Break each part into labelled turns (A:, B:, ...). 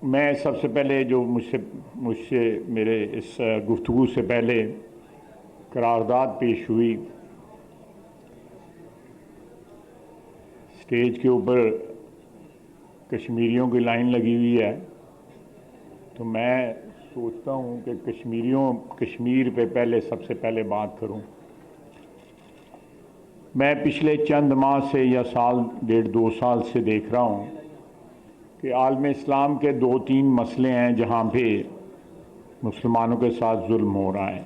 A: मैं सबसे पहले जो मुझसे मुझसे मेरे इस गुफ्तगू से पहले करारदाद पेश हुई, स्टेज के ऊपर कश्मीरियों की लाइन लगी हुई है, तो मैं सोचता हूँ कि कश्मीर पे पहले सबसे पहले बात करूँ। मैं पिछले चंद माह से या साल डेढ़ 2 साल से देख रहा हूँ कि आलम इस्लाम के 2-3 मसले हैं जहाँ पे मुसलमानों के साथ जुल्म हो रहा है।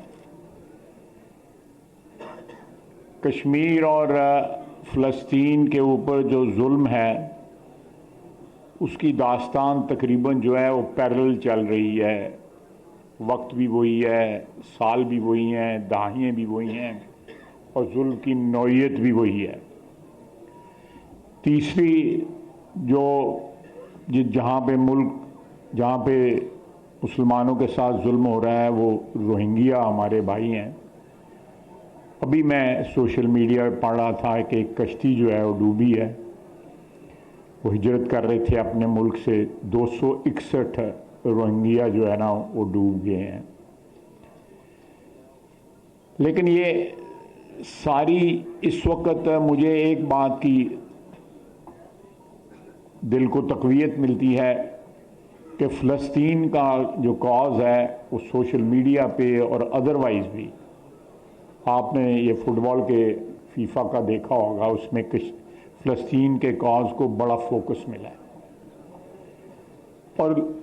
A: कश्मीर और फ़लस्तीन के ऊपर जो जुल्म है उसकी दास्तान तकरीबन जो है वो पैरेलल चल रही है। वक्त भी वही है, साल भी वही हैं, दहाइयाँ भी वही हैं और जुल्म की नौइयत भी वही है। तीसरी जो जहाँ पे मुसलमानों के साथ जुल्म हो रहा है वो रोहिंग्या हमारे भाई हैं। अभी मैं सोशल मीडिया पर पढ़ रहा था कि एक कश्ती जो है वो डूबी है। वो हिजरत कर रहे थे अपने मुल्क से, 261 रोहिंग्या जो है ना वो डूब गए हैं। लेकिन ये सारी इस वक्त मुझे एक बात की दिल को तक़वियत मिलती है कि फ़लस्तीन का जो कॉज़ है वो सोशल मीडिया पे और अदरवाइज़ भी, आपने ये फुटबॉल के फीफा का देखा होगा, उसमें फ़लस्तीन के कॉज़ को बड़ा फोकस मिला है। और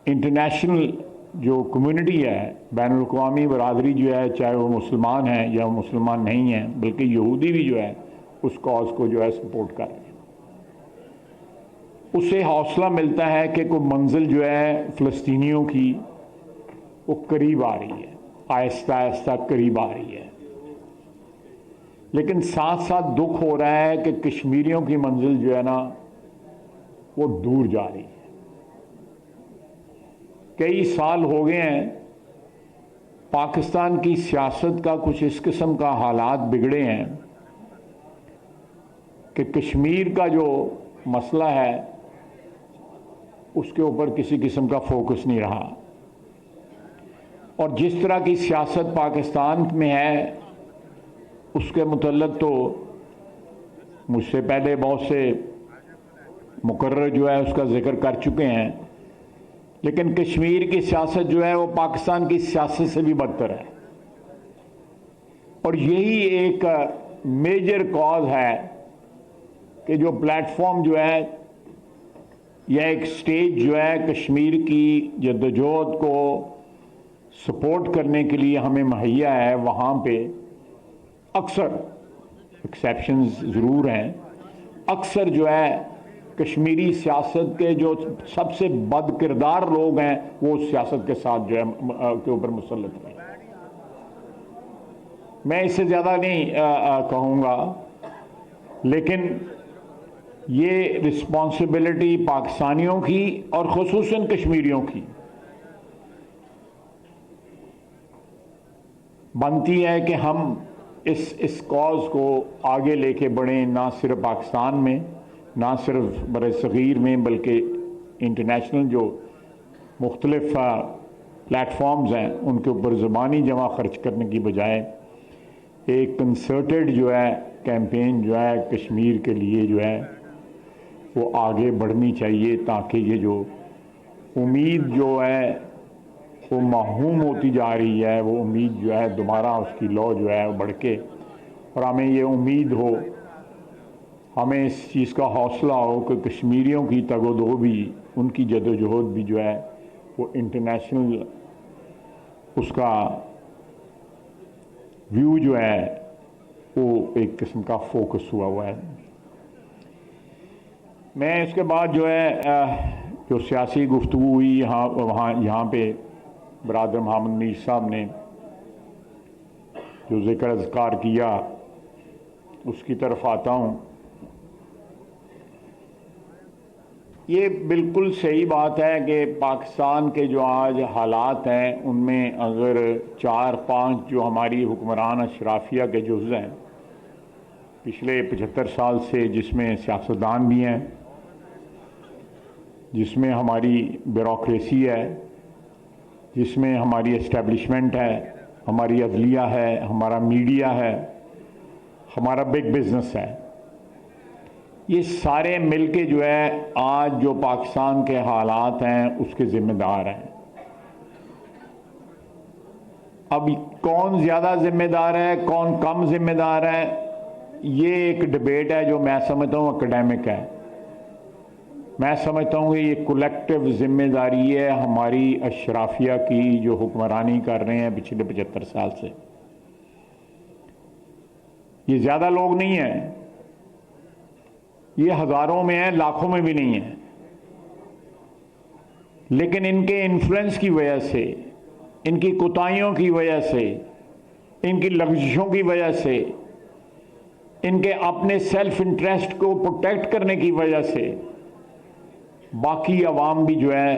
A: इंटरनेशनल जो कम्युनिटी है, बैनुल-अक़वामी बरादरी जो है, चाहे वो मुसलमान हैं या मुसलमान नहीं हैं, बल्कि यहूदी भी जो है उस कॉज़ को जो है सपोर्ट कर रहे हैं। उससे हौसला मिलता है कि कोई मंजिल जो है फ़लस्तीनियों की वो करीब आ रही है, आहिस्ता आहिस्ता करीब आ रही है। लेकिन साथ साथ दुख हो रहा है कि कश्मीरियों की मंजिल जो है ना वो दूर जा रही है। कई साल हो गए हैं पाकिस्तान की सियासत का कुछ इस किस्म का हालात बिगड़े हैं कि कश्मीर का जो मसला है उसके ऊपर किसी किस्म का फोकस नहीं रहा। और जिस तरह की सियासत पाकिस्तान में है उसके मुतल्लिक़ तो मुझसे पहले बहुत से मुकर्रर जो है उसका जिक्र कर चुके हैं। लेकिन कश्मीर की सियासत जो है वो पाकिस्तान की सियासत से भी बदतर है। और यही एक मेजर कॉज है कि जो प्लेटफॉर्म जो है यह एक स्टेज जो है कश्मीर की जद्दोजहद को सपोर्ट करने के लिए हमें मुहैया है, वहाँ पे अक्सर एक्सेप्शंस ज़रूर हैं, अक्सर जो है कश्मीरी सियासत के जो सबसे बद किरदार लोग हैं वो सियासत के साथ जो है के ऊपर मुसल्लत हैं। मैं इससे ज़्यादा नहीं कहूँगा, लेकिन ये रिस्पॉन्सिबिलिटी पाकिस्तानियों की और ख़ुसूसन कश्मीरियों की बनती है कि हम इस कॉज़ को आगे लेके बढ़ें, ना सिर्फ पाकिस्तान में, ना सिर्फ बर-ए-सग़ीर में, बल्कि इंटरनेशनल जो मुख्तलिफ प्लेटफॉर्म्स हैं उनके ऊपर ज़बानी जमा खर्च करने की बजाय एक कंसर्टेड जो है कैंपेन जो है कश्मीर के लिए जो है वो आगे बढ़नी चाहिए, ताकि ये जो उम्मीद जो है वो महूम होती जा रही है, वो उम्मीद जो है दोबारा उसकी लौ जो है वो बढ़के और हमें ये उम्मीद हो, हमें इस चीज़ का हौसला हो कि कश्मीरियों की तगोदो भी, उनकी जदोजहद भी जो है वो इंटरनेशनल उसका व्यू जो है वो एक किस्म का फोकस हुआ है। मैं इसके बाद जो है जो सियासी गुफ्तगू हुई यहाँ पे बरादर मोहम्मद मीर साहब ने जो ज़िक्र अज़कार किया उसकी तरफ आता हूँ। ये बिल्कुल सही बात है कि पाकिस्तान के जो आज हालात हैं उनमें अगर 4-5 जो हमारी हुक्मरान अशराफिया के जुज़ हैं पिछले 75 साल से, जिसमें सियासतदान भी हैं, जिसमें हमारी ब्यूरोक्रेसी है, जिसमें हमारी एस्टेब्लिशमेंट है, हमारी अदलिया है, हमारा मीडिया है, हमारा बिग बिजनेस है, ये सारे मिलके जो है आज जो पाकिस्तान के हालात हैं उसके जिम्मेदार हैं। अब कौन ज्यादा जिम्मेदार है, कौन कम जिम्मेदार है, ये एक डिबेट है जो मैं समझता हूं एकेडमिक है। मैं समझता हूं कि ये कलेक्टिव जिम्मेदारी है हमारी अशराफिया की जो हुक्मरानी कर रहे हैं पिछले 75 साल से। ये ज्यादा लोग नहीं है, ये हजारों में है, लाखों में भी नहीं है, लेकिन इनके इन्फ्लुएंस की वजह से, इनकी कोताहियों की वजह से, इनकी लग्जिशों की वजह से, इनके अपने सेल्फ इंटरेस्ट को प्रोटेक्ट करने की वजह से बाकी अवाम भी जो है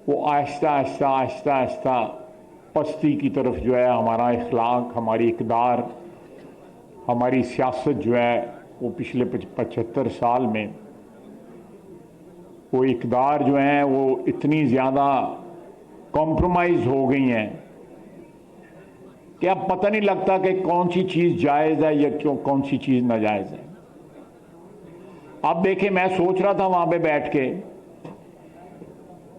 A: वो आहिस्ता आहिस्ता आहिस्ता आहिस्ता पस्ती की तरफ जो है हमारा इखलाक, हमारी इक़दार, हमारी सियासत जो है वो पिछले 75 साल में वो इक़दार जो है वो इतनी ज़्यादा कॉम्प्रोमाइज़ हो गई हैं कि अब पता नहीं लगता कि कौन सी चीज़ जायज़ है या क्यों कौन सी चीज़ नाजायज़ है। अब देखिए, मैं सोच रहा था वहां पे बैठ के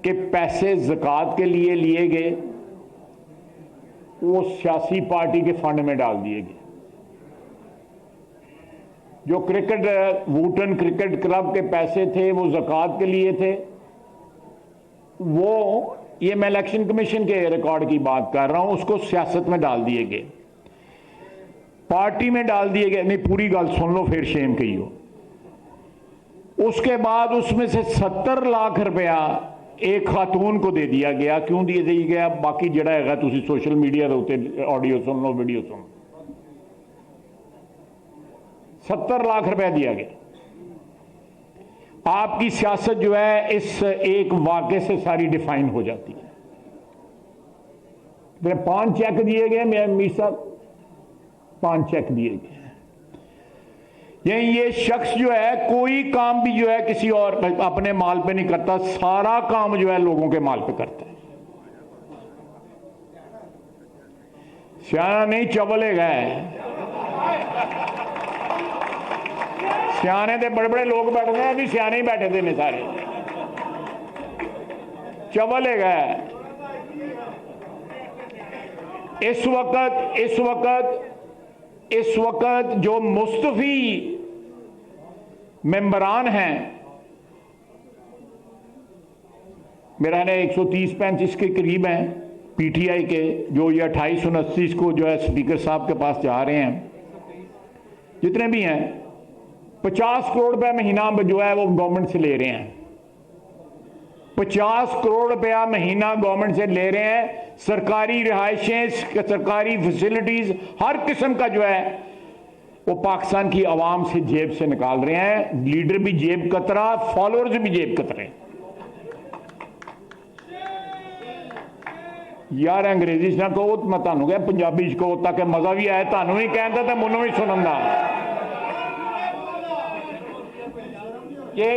A: कि पैसे ज़कात के लिए लिए गए वो सियासी पार्टी के फंड में डाल दिए गए। जो वूटन क्रिकेट क्लब के पैसे थे वो ज़कात के लिए थे, वो ये मैं इलेक्शन कमीशन के रिकॉर्ड की बात कर रहा हूं, उसको सियासत में डाल दिए गए, पार्टी में डाल दिए गए। नहीं, पूरी गल सुन लो फिर शेम कही हो। उसके बाद उसमें से 70 लाख रुपया एक खातून को दे दिया गया। क्यों दिया गया? बाकी जड़ा है तुम सोशल मीडिया के उत्ते ऑडियो सुन लो, वीडियो सुन लो। 70 लाख रुपया दिया गया। आपकी सियासत जो है इस एक वाक़े से सारी डिफाइन हो जाती है। 5 चेक दिए गए, मीर साहब 5 चेक दिए गए। ये शख्स जो है कोई काम भी जो है किसी और अपने माल पे नहीं करता, सारा काम जो है लोगों के माल पे करता है। सियाना नहीं चवले गए, सियाने दे बड़े बड़े लोग बैठे हैं, अभी सियाने ही बैठे थे ने सारे, चवले गए। इस वक्त जो मुस्तफी मेंबरान हैं, मेरा ने 130-135 के करीब हैं पीटीआई के, जो ये 2829 को जो है स्पीकर साहब के पास जा रहे हैं, जितने भी हैं 50 करोड़ रुपया महीना जो है वो गवर्नमेंट से ले रहे हैं। 50 करोड़ रुपया महीना गवर्नमेंट से ले रहे हैं। सरकारी रिहायशें, सरकारी फैसिलिटीज, हर किस्म का जो है वो पाकिस्तान की आवाम से जेब से निकाल रहे हैं। लीडर भी जेब कतरा, फॉलोअर्स भी जेब कतरे। यार अंग्रेजी च ना कहो, मैं तुहानू कहा पंजाबी च कहो ताकि मजा भी आए, तुहानू भी कहता तो मैनू भी सुनन दा। ये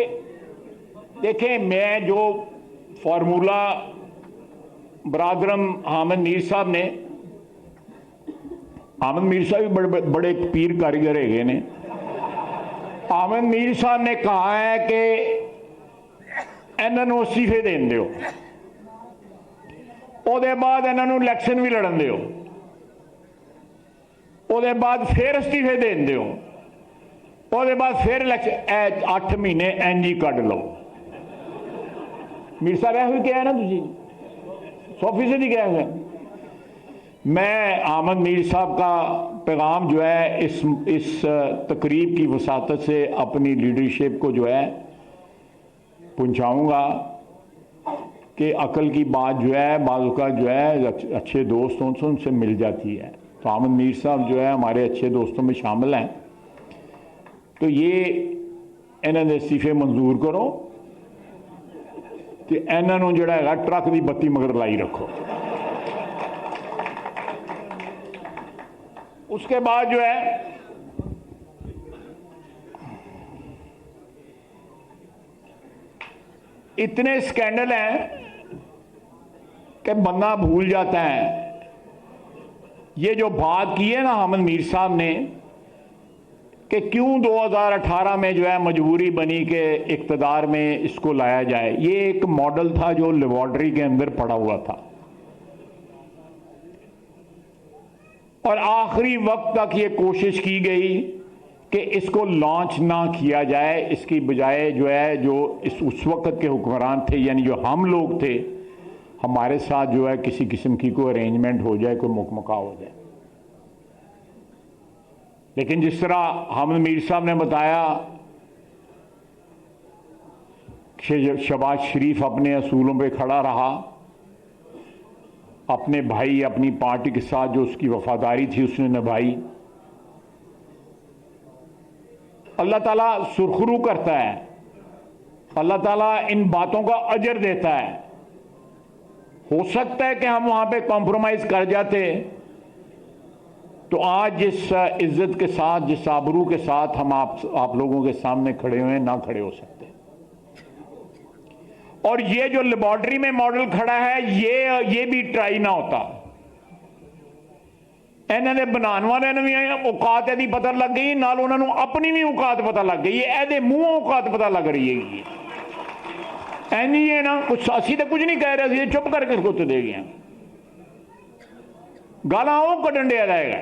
A: देखें, मैं जो फार्मूला बरादरम हामिद मीर साहब ने, हामिद मीर साहब भी बड़े पीर कारीगर है ने। हामिद मीर साहब ने कहा है कि इन्हों इस्तीफे देन दिओ, ਉਹਦੇ बाद इन्हों इलैक्शन भी लड़न दिओ, ਉਹਦੇ बाद फिर इस्तीफे देन दिओ, ਉਹਦੇ बाद फिर इलैक्शन। 8 महीने इंज ही कढ़ लो। मीर साहब यह कहा है ना, तुझी 100% ही कहा है। मैं हामिद मीर साहब का पैगाम जो है इस तकरीब की वसातत से अपनी लीडरशिप को जो है पहुंचाऊंगा कि अकल की बात जो है बाज़ का जो है अच्छे दोस्तों से उनसे मिल जाती है। तो हामिद मीर साहब जो है हमारे अच्छे दोस्तों में शामिल हैं। तो ये इन्होंने इस्तीफे मंजूर करो तो इन्हों जो है ट्रक की बत्ती मगर लाई रखो। उसके बाद जो है इतने स्कैंडल हैं कि बंदा भूल जाता है। ये जो बात की है ना अहमद मीर साहब ने कि क्यों 2018 में जो है मजबूरी बनी कि इक्तदार में इसको लाया जाए, ये एक मॉडल था जो लेबॉर्टरी के अंदर पड़ा हुआ था और आखिरी वक्त तक ये कोशिश की गई कि इसको लॉन्च ना किया जाए। इसकी बजाय जो है जो उस वक्त के हुक्मरान थे यानी जो हम लोग थे, हमारे साथ जो है किसी किस्म की कोई अरेंजमेंट हो जाए, कोई मुकमका हो जाए। लेकिन जिस तरह अहमद मीर साहब ने बताया कि शहबाज शरीफ अपने असूलों पे खड़ा रहा, अपने भाई अपनी पार्टी के साथ जो उसकी वफादारी थी उसने निभाई। अल्लाह ताला सुरखरू करता है, अल्लाह ताला इन बातों का अजर देता है। हो सकता है कि हम वहां पे कॉम्प्रोमाइज कर जाते तो आज जिस इज्जत के साथ, जिस आबरू के साथ हम आप लोगों के सामने खड़े हुए ना खड़े हो सकते। और ये जो लेबॉर्टरी में मॉडल खड़ा है ये भी ट्राई ना होता। इन्होंने बनाने वाले ने भी औकात यदि पता लग गई, नाल उन्होंने अपनी भी औकात पता लग गई है, एदे मुंह औकात पता लग रही है। एनी है ना कुछ असी तो कुछ नहीं कह रहे, असी चुप करके कुछ दे गए गाला वो कटन दिया जाएगा।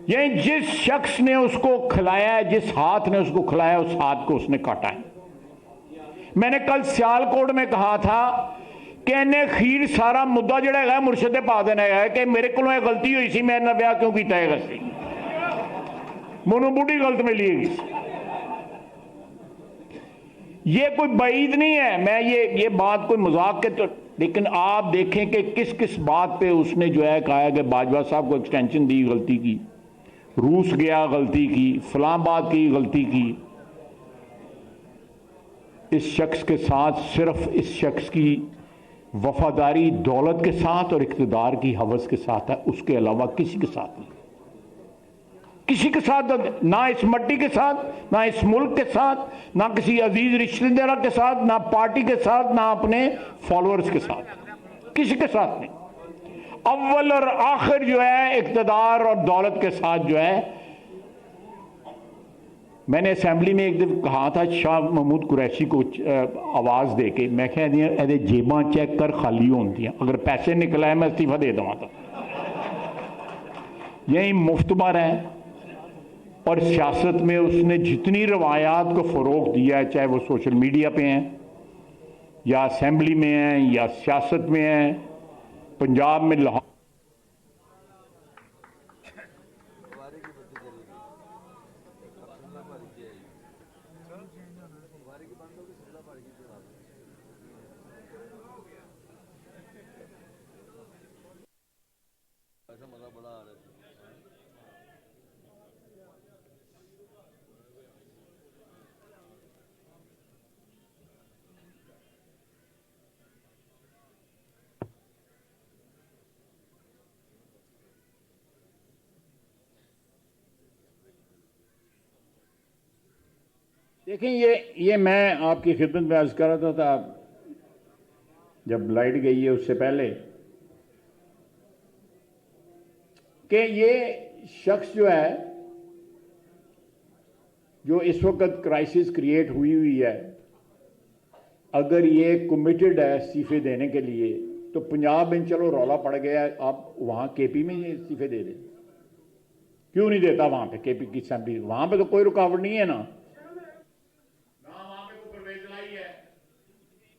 A: यही जिस शख्स ने उसको खिलाया है, जिस हाथ ने उसको खिलाया, उस हाथ को उसने काटा है। मैंने कल सियालकोट में कहा था कि इन्हें खीर सारा मुद्दा जड़ा है मुर्शद पा देना है कि मेरे को गलती हुई सी, मैं ब्याह क्यों किया है, मैनू बुढ़ी गलत मिली है। ये कोई बईद नहीं है, मैं ये बात कोई मजाक के तो, लेकिन आप देखें कि किस किस बात पे उसने जो है कहा कि बाजवा साहब को एक्सटेंशन दी, गलती की, रूस गया गलती की, फलां बात की गलती की। इस शख्स के साथ सिर्फ इस शख्स की वफादारी दौलत के साथ और इख्तिदार की हवस के साथ है, उसके अलावा किसी के साथ नहीं, किसी के साथ ना, इस मट्टी के साथ, ना इस मुल्क के साथ, ना किसी अजीज रिश्तेदार के साथ, ना पार्टी के साथ, ना अपने फॉलोअर्स के साथ, किसी के साथ नहीं। अव्वल और आखिर जो है इख्तिदार और दौलत के साथ जो है। मैंने असेंबली में एक दिन कहा था शाह महमूद कुरैशी को आवाज दे के, मैं कह जेबां चेक कर खाली होंगी, अगर पैसे निकल आए मैं इस्तीफा दे दूंगा। था यही मुफ्तबर है और सियासत में उसने जितनी रवायात को फ़रोग दिया है, चाहे वो सोशल मीडिया पे हैं या असेंबली में हैं या सियासत में हैं, पंजाब में लाहौर देखें, ये मैं आपकी खिदमत में अर्ज कर रहा था जब लाइट गई है उससे पहले कि ये शख्स जो है, जो इस वक्त क्राइसिस क्रिएट हुई है, अगर ये कमिटेड है इस्तीफे देने के लिए तो पंजाब में चलो रौला पड़ गया, आप वहां केपी में ही इस्तीफे दे दें। क्यों नहीं देता वहां पे केपी की असेंबली? वहां पे तो कोई रुकावट नहीं है ना, वहां पे कोई परवेज लाई है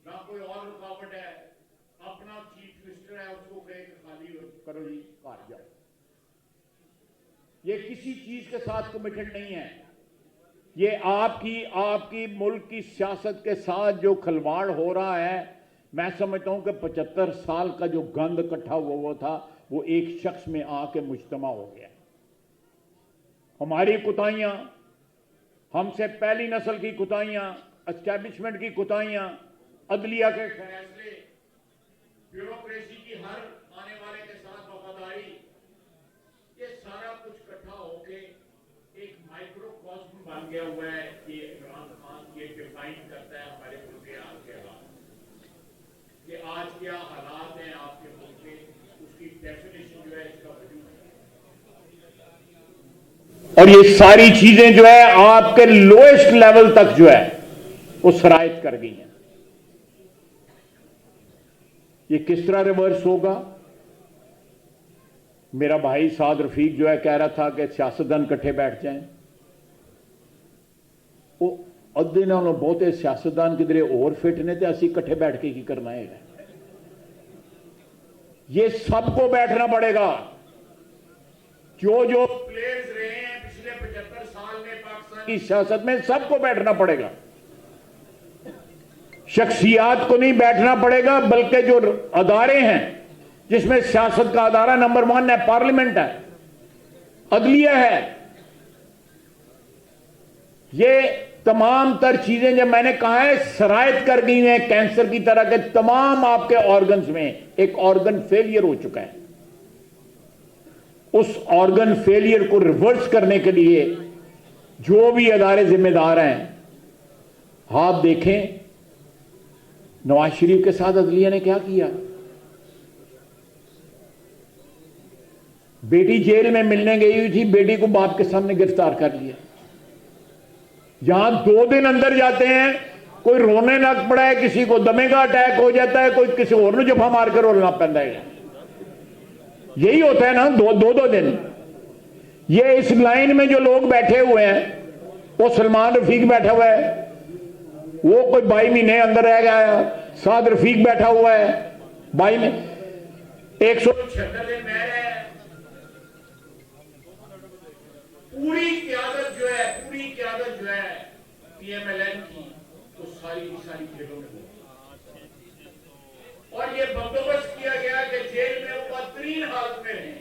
A: ना, कोई और रुकावट है। अपना चीफ मिनिस्टर है, उसको खाली करो जी, घर जाओ। ये किसी चीज के साथ कमिटेड नहीं है। ये आपकी मुल्क की सियासत के साथ जो खिलवाड़ हो रहा है, मैं समझता हूं कि 75 साल का जो गंद इकट्ठा हुआ था वो एक शख्स में आके मुज्तमा हो गया। हमारी कुताइयां, हमसे पहली नस्ल की कुताइयां, एस्टैब्लिशमेंट की कुताइयां, अदलिया के फैसले, ब्यूरोक्रेसी की हर आने वाले के साथ वफादारी, ये सारा कुछ इकट्ठा होके एक माइक्रोकॉस्म बन गया हुआ है कि इमरान खान की एक डिफाइन करता है हमारे मुल्क के आज के हालात कि आज क्या हालात हैं आपके मुल्क के, उसकी डेफिनेशन जो है इसका वजूद है। और ये सारी चीजें जो है आपके लोएस्ट लेवल तक जो है वो सरायत कर गई हैं। ये किस तरह रिवर्स होगा? मेरा भाई साद रफीक जो है कह रहा था कि सियासतदान इकट्ठे बैठ जाएं। वो अद्धे नालों बहुते सियासतदान किधरे और फिट ने तो असी इकट्ठे बैठ के की करना है। ये सबको बैठना पड़ेगा। जो जो प्लेयर्स रहे हैं पिछले 75 साल में पाकिस्तान की सियासत में, सबको बैठना पड़ेगा। शख्सियात को नहीं बैठना पड़ेगा, बल्कि जो अदारे हैं जिसमें सियासत का अदारा नंबर 1 है, पार्लियामेंट है, अदलिया है, ये तमाम तर चीजें जब मैंने कहा है सरायत कर गई हैं कैंसर की तरह के तमाम आपके ऑर्गन्स में। एक ऑर्गन फेलियर हो चुका है। उस ऑर्गन फेलियर को रिवर्स करने के लिए जो भी अदारे जिम्मेदार हैं, आप देखें नवाज शरीफ के साथ अदलिया ने क्या किया। बेटी जेल में मिलने गई हुई थी, बेटी को बाप के सामने गिरफ्तार कर लिया। यहां 2 दिन अंदर जाते हैं, कोई रोने लग पड़ा है, किसी को दमे का अटैक हो जाता है, कोई किसी और जफा मार कर रोना पैदा है। यही होता है ना, दो दिन। ये इस लाइन में जो लोग बैठे हुए हैं, वो सलमान रफीक बैठा हुआ है, वो कोई 22 महीने अंदर रह गया। साद रफीक बैठा हुआ है 22 में 176 दिन रह रहे हैं। पूरी क्यादत जो है पीएमएलएन की, वो सारी की सारी जेलों में हो। और ये बंदोबस्त किया गया कि जेल में वो बदतरीन हालत में रहे।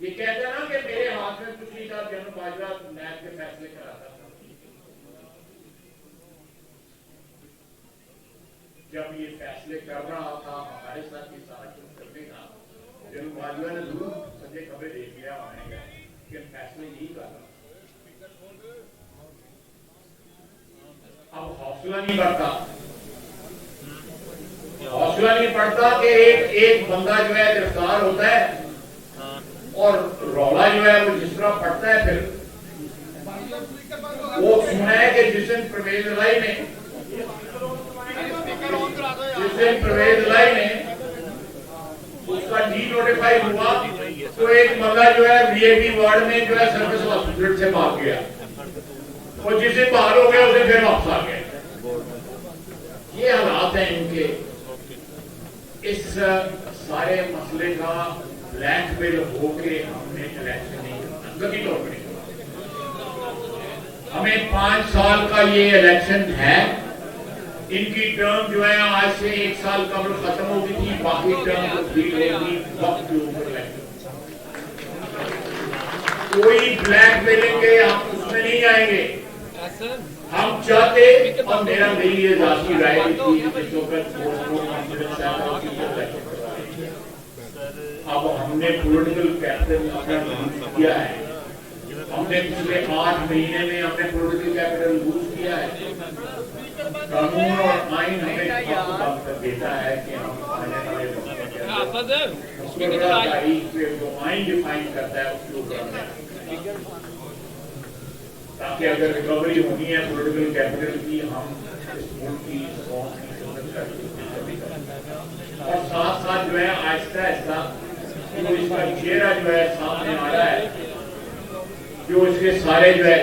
A: ये कहते हैं ना कि मेरे हाथ में कुछ नहीं था, जनरल बाजवा नैब के फैसले कराता था। जब ये फैसले कर रहा था, हमारे साथ ये सारा कुछ करने का, जनरल बाजवा ने जरूर मुझे खबरें दे दिया होने कि फैसले यही कर रहा। अब हौसला नहीं पड़ता कि एक बंदा जो है गिरफ्तार होता है और रौला जो है वो जिस तरह पड़ता है। फिर वो सुना है कि जिस दिन परवेज लाई ने उसका डी नोटिफाई हुआ, तो एक बंदा जो है वीआईपी वार्ड में जो है सर्विस हॉस्पिटल से भाग गया, और जिसे बाहर हो गया उसे फिर वापस आ गया। ये हालात हैं इनके। इस सारे मसले का ब्लैकमेल होके हमने इलेक्शन नहीं करना, कभी तौर पर नहीं करना। हमें 5 साल का ये इलेक्शन है। इनकी टर्म जो है आज से 1 साल कबल खत्म हो गई थी, बाकी टर्म को भी होगी वक्त के ऊपर। कोई ब्लैकमेलिंग के हम उसमें नहीं आएंगे। हम चाहते, और मेरी ये जाती राय थी, अब हमने पॉलिटिकल कैपिटल अपना लूज किया है। हमने पिछले 8 महीने में अपने पॉलिटिकल कैपिटल लूज किया है। कानून और आइन हमें देता है कि हम आने वाले जो आइन डिफाइन करता है उसके ऊपर, ताकि अगर रिकवरी होनी है पॉलिटिकल कैपिटल की, हम इस मुल्क की और साथ साथ जो है आहिस्ता आहिस्ता जो इसका चेहरा जो है सामने आ रहा है, जो इसके सारे जो है,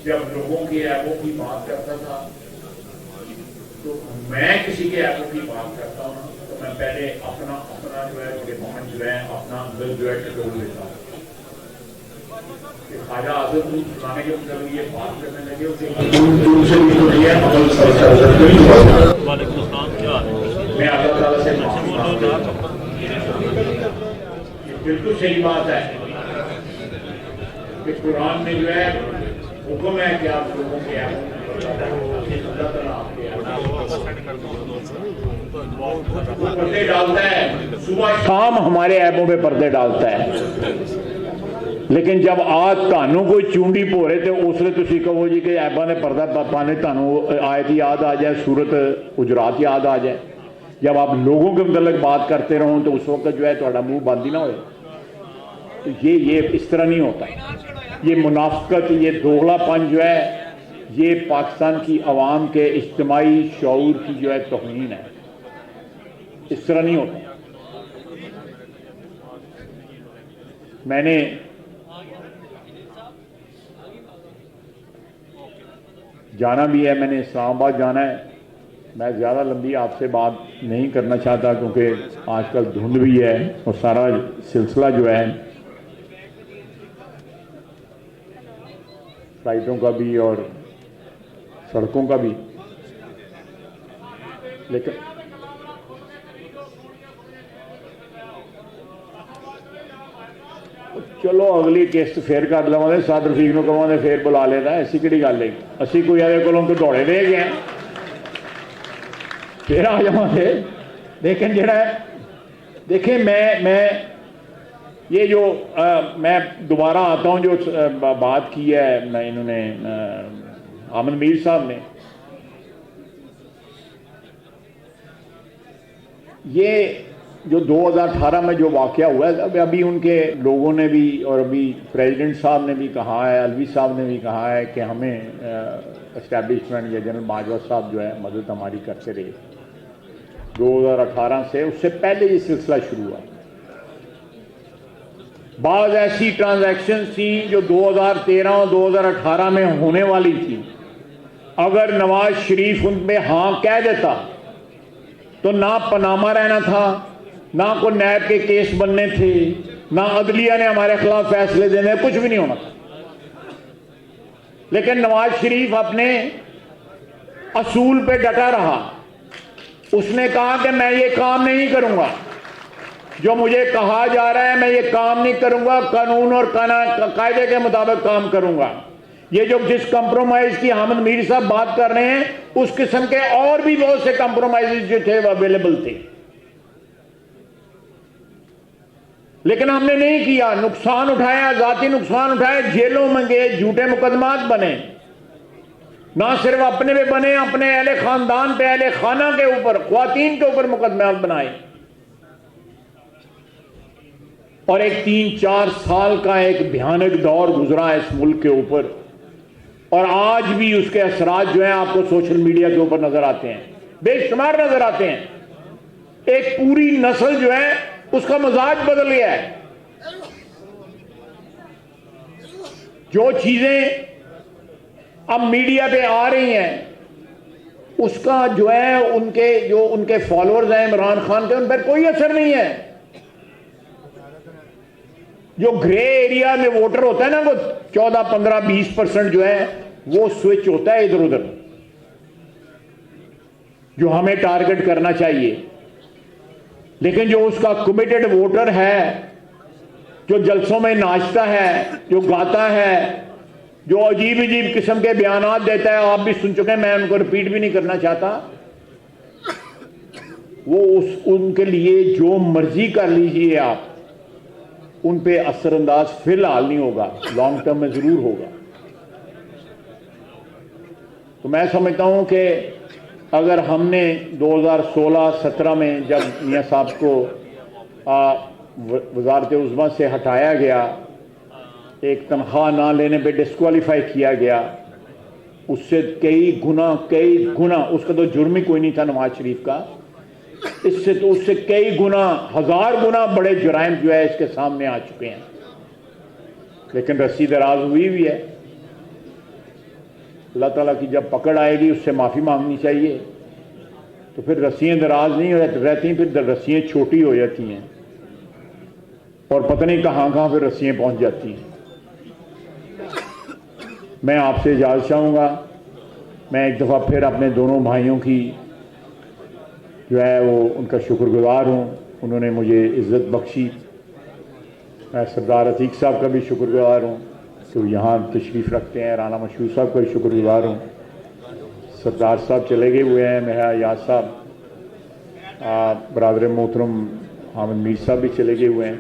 A: जब लोगों के ऐपों की बात करता था, तो मैं किसी के ऐपों की बात करता हूँ तो मैं पहले अपना जो है डिमांड जो है अपना अंदर जो है टटोल लेता हूँ। ख्वाजा आजम सुनाने के मतलब ये बात करने लगे उसे मैं अल्लाह ताला से माफी मांगता हूं। बिल्कुल सही बात है कि कुरान में जो है हुक्म है कि आप लोगों के पर्दे डालता है, सुबह शाम हमारे ऐपों पे पर्दे डालता है। लेकिन जब आज ਤੁਹਾਨੂੰ कोई चूंडी भोरे तो उसले तुसी कहो जी कि ऐबा ने पर्दा पाने ਤੁਹਾਨੂੰ आयत याद आ जाए, सूरत हुजरात याद आ जाए। जब आप लोगों के मतलब बात करते रहो तो उस वक्त जो है थोड़ा मुंह बंद ही ना हो। तो ये इस तरह नहीं होता। ये मुनाफिकत, ये दोगलापन जो है, ये पाकिस्तान की आवाम के इज्तिमाई शऊर की जो है तौहीन है। इस तरह नहीं होता। मैंने जाना भी है, मैंने इस्लामाबाद जाना है। मैं ज़्यादा लंबी आपसे बात नहीं करना चाहता क्योंकि आजकल धुंध भी है और सारा सिलसिला जो है फ्लाइटों का भी और सड़कों का भी। लेकिन चलो अगली किस्त फिर कर लवेंगे, साद रफीक को कहेंगे फिर बुला लेना, ऐसी कि गल है। असी कोई आदे को दौड़े दे गए फिर आ जावे। लेकिन जड़ा देखें, मैं ये जो मैं दोबारा आता हूँ, जो बात की है मैं इन्होंने आमन मीर साहब ने, ये जो 2018 में जो वाक़या हुआ है, अभी उनके लोगों ने भी और अभी प्रेसिडेंट साहब ने भी कहा है, अलवी साहब ने भी कहा है कि हमें एस्टैब्लिशमेंट या जनरल बाजवा साहब जो है मदद हमारी करते रहे। 2018 से, उससे पहले ये सिलसिला शुरू हुआ। बाज़ ऐसी ट्रांजैक्शन थी जो 2013 और 2018 में होने वाली थी। अगर नवाज शरीफ उन पे हाँ कह देता तो ना पनामा रहना था, ना कोई नैब के केस बनने थे, ना अदलिया ने हमारे खिलाफ फैसले देने, कुछ भी नहीं होना था। लेकिन नवाज शरीफ अपने असूल पे डटा रहा। उसने कहा कि मैं ये काम नहीं करूंगा, जो मुझे कहा जा रहा है मैं ये काम नहीं करूंगा, कानून और कायदे के मुताबिक काम करूंगा। ये जो जिस कंप्रोमाइज की हामिद मीर साहब बात कर रहे हैं, उस किस्म के और भी बहुत से कंप्रोमाइज जो थे वो अवेलेबल थे, लेकिन हमने नहीं किया। नुकसान उठाया, जाती नुकसान उठाए, जेलों में गए, झूठे मुकदमात बने, ना सिर्फ अपने पे बने, अपने अहले खानदान पे, अहले खाना के ऊपर, ख्वातीन के ऊपर मुकदमात बनाए। और एक 3-4 साल का एक भयानक दौर गुजरा है इस मुल्क के ऊपर, और आज भी उसके असरात जो हैं आपको सोशल मीडिया के ऊपर नजर आते हैं, बेशुमार नजर आते हैं। एक पूरी नस्ल जो है उसका मिजाज बदल गया है। जो चीजें अब मीडिया पे आ रही हैं उसका जो है उनके फॉलोअर्स हैं इमरान खान के, उन पर कोई असर नहीं है। जो ग्रे एरिया में वोटर होता है ना, वो 14, 15, 20% जो है वो स्विच होता है इधर उधर, जो हमें टारगेट करना चाहिए। लेकिन जो उसका कमिटेड वोटर है, जो जलसों में नाचता है, जो गाता है, जो अजीब अजीब किस्म के बयानात देता है, आप भी सुन चुके हैं, मैं उनको रिपीट भी नहीं करना चाहता, वो उनके लिए जो मर्जी कर लीजिए आप, उन पे असरअंदाज फिलहाल नहीं होगा, लॉन्ग टर्म में जरूर होगा। तो मैं समझता हूं कि अगर हमने 2016-17 में जब मियां साहब को वजारत उज़्मा से हटाया गया, एक तनख्वाह ना लेने पे डिस्क्वालीफाई किया गया, उससे कई गुना, उसका तो जुर्म ही कोई नहीं था नवाज शरीफ का, इससे तो उससे कई गुना, 1000 गुना बड़े जुराइम जो है इसके सामने आ चुके हैं। लेकिन रस्सी दराज हुई भी है। अल्लाह ताला की जब पकड़ आएगी उससे माफ़ी मांगनी चाहिए। तो फिर रस्सियाँ दराज नहीं रहती, फिर रस्सियाँ छोटी हो जाती हैं और पता नहीं कहाँ फिर रस्सियाँ पहुँच जाती हैं। मैं आपसे इजाज़त चाहूँगा। मैं एक दफ़ा फिर अपने दोनों भाइयों की जो है वो उनका शुक्रगुजार हूँ, उन्होंने मुझे इज़्ज़त बख्शी। मैं सरदार अतीक साहब का भी शुक्रगुजार हूँ तो यहाँ तशरीफ़ रखते हैं। राना मशहूर साहब का भी शुक्रगुजार हूँ। सरदार साहब चले गए हुए हैं, मेरा याद साहब, बरादर मोहतरम हामिद मीर साहब भी चले गए हुए हैं।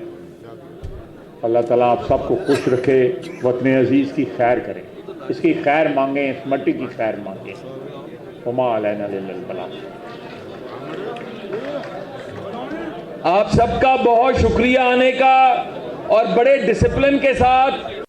A: अल्लाह ताला आप सबको खुश रखे, वतन अजीज़ की खैर करे, इसकी खैर मांगें, इस मट्टी की खैर मांगें। वमा अलैना इल्लल बलाग।
B: आप सबका बहुत शुक्रिया आने का और बड़े डिसिप्लिन के साथ